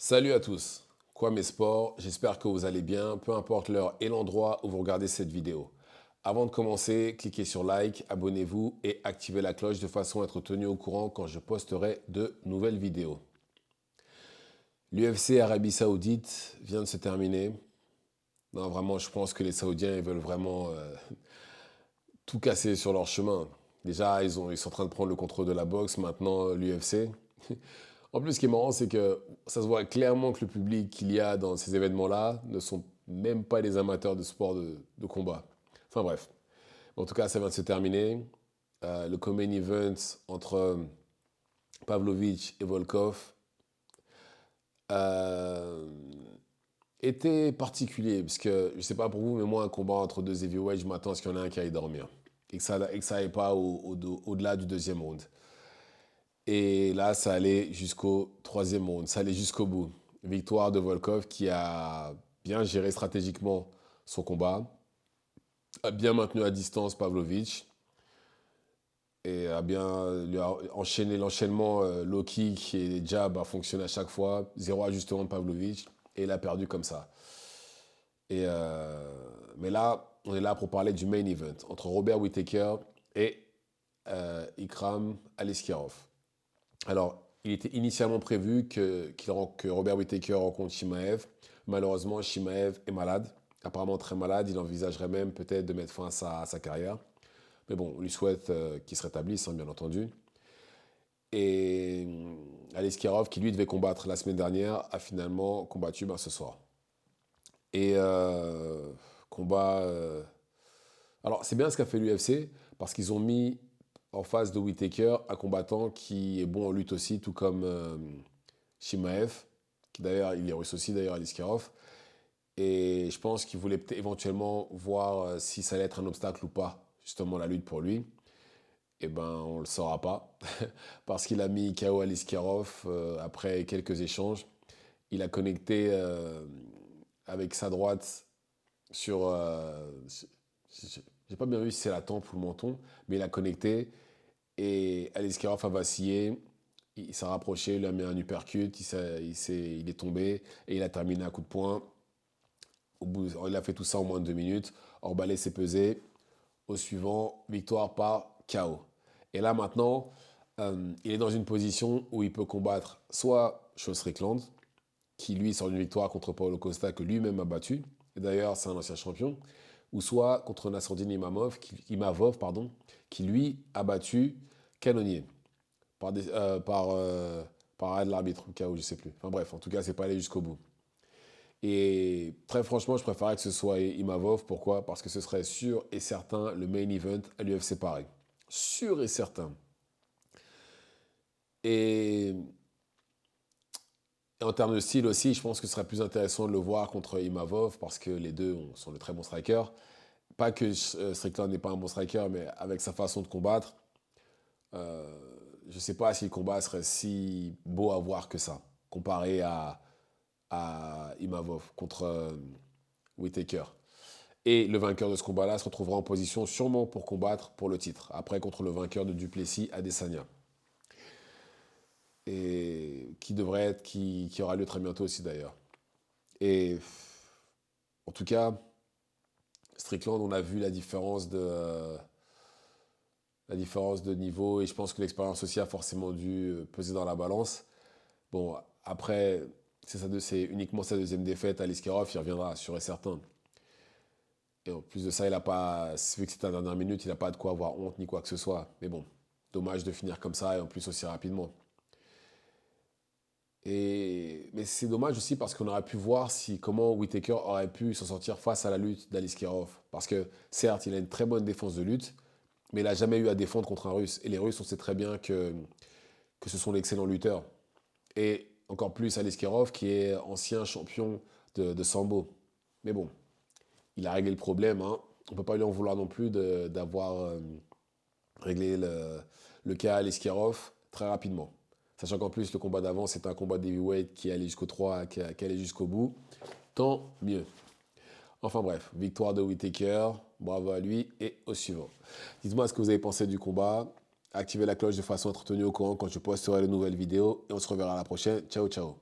Salut à tous, Kwame Sport, j'espère que vous allez bien, peu importe l'heure et l'endroit où vous regardez cette vidéo. Avant de commencer, cliquez sur like, abonnez-vous et activez la cloche de façon à être tenu au courant quand je posterai de nouvelles vidéos. L'UFC Arabie Saoudite vient de se terminer. Non, vraiment, je pense que les Saoudiens ils veulent vraiment tout casser sur leur chemin. Déjà, ils sont en train de prendre le contrôle de la boxe, maintenant l'UFC. En plus, ce qui est marrant, c'est que ça se voit clairement que le public qu'il y a dans ces événements-là ne sont même pas des amateurs de sport de combat. Enfin bref. En tout cas, ça vient de se terminer. Le co-main event entre Pavlovich et Volkov euh, était particulier. Parce que, je ne sais pas pour vous, mais moi, un combat entre deux heavyweights, je m'attends à ce qu'il y en ait un qui aille dormir. Et que ça n'aille pas au-delà du deuxième round. Et là, ça allait jusqu'au troisième round, ça allait jusqu'au bout. Victoire de Volkov qui a bien géré stratégiquement son combat, a bien maintenu à distance Pavlovich et a bien lui a enchaîné l'enchaînement low kick et les jabs a fonctionné à chaque fois. Zéro ajustement de Pavlovich et il a perdu comme ça. Mais là, on est là pour parler du main event entre Robert Whittaker et Ikram Aliskerov. Alors, il était initialement prévu que Robert Whittaker rencontre Chimaev. Malheureusement, Chimaev est malade, apparemment très malade. Il envisagerait même peut-être de mettre fin à sa carrière. Mais bon, on lui souhaite qu'il se rétablisse, hein, bien entendu. Et Aliskerov, qui lui devait combattre la semaine dernière, a finalement combattu ce soir. Et combat. Alors, c'est bien ce qu'a fait l'UFC, parce qu'ils ont mis en face de Whittaker un combattant qui est bon en lutte aussi, tout comme Chimaev, qui d'ailleurs, il est russe aussi, d'ailleurs, Aliskerov. Et je pense qu'il voulait peut-être éventuellement voir si ça allait être un obstacle ou pas, justement, la lutte pour lui. Eh ben, on ne le saura pas, parce qu'il a mis KO Aliskerov après quelques échanges. Il a connecté avec sa droite sur... j'ai pas bien vu si c'est la tempe ou le menton, mais il a connecté et Aliskerov a vacillé. Il s'est rapproché, il a mis un uppercut, il est tombé et il a terminé à coup de poing. Il a fait tout ça en moins de 2 minutes. Orbalé s'est pesé. Au suivant, victoire par KO. Et là maintenant, il est dans une position où il peut combattre soit Sean Strickland, qui lui sort d'une victoire contre Paulo Costa que lui-même a battu. Et d'ailleurs, c'est un ancien champion. Ou soit contre Nassourdine Imavov, qui lui a battu Cannonier par arrêt de l'arbitre, au cas où je sais plus. Enfin bref, en tout cas, c'est pas allé jusqu'au bout. Et très franchement, je préférerais que ce soit Imavov. Pourquoi? Parce que ce serait sûr et certain le main event à l'UFC pareil. Sûr et certain. Et en termes de style aussi, je pense que ce serait plus intéressant de le voir contre Imavov parce que les deux sont de très bons strikers. Pas que Strickland n'est pas un bon striker, mais avec sa façon de combattre, je ne sais pas si le combat serait si beau à voir que ça, comparé à Imavov contre Whittaker. Et le vainqueur de ce combat-là se retrouvera en position sûrement pour combattre pour le titre, après contre le vainqueur de Duplessis Adesanya. Et qui aura lieu très bientôt aussi d'ailleurs. Et en tout cas, Strickland, on a vu la différence de niveau et je pense que l'expérience aussi a forcément dû peser dans la balance. Bon, après, c'est uniquement sa deuxième défaite à Aliskerov, il reviendra, sûr et certain. Et en plus de ça, il a pas, vu que c'était la dernière minute, il n'a pas de quoi avoir honte ni quoi que ce soit. Mais bon, dommage de finir comme ça et en plus aussi rapidement. Mais c'est dommage aussi parce qu'on aurait pu voir comment Whittaker aurait pu s'en sortir face à la lutte d'Aliskerov. Parce que certes, il a une très bonne défense de lutte, mais il n'a jamais eu à défendre contre un Russe. Et les Russes, on sait très bien que ce sont d'excellents lutteurs. Et encore plus Aliskerov, qui est ancien champion de Sambo. Mais bon, il a réglé le problème. Hein. On ne peut pas lui en vouloir non plus d'avoir réglé le cas Aliskerov très rapidement. Sachant qu'en plus, le combat d'avant, c'était un combat d'heavyweight qui allait jusqu'au 3, qui allait jusqu'au bout. Tant mieux. Enfin bref, victoire de Whittaker, bravo à lui et au suivant. Dites-moi ce que vous avez pensé du combat. Activez la cloche de façon à être tenu au courant quand je posterai de nouvelles vidéos et on se reverra à la prochaine. Ciao, ciao.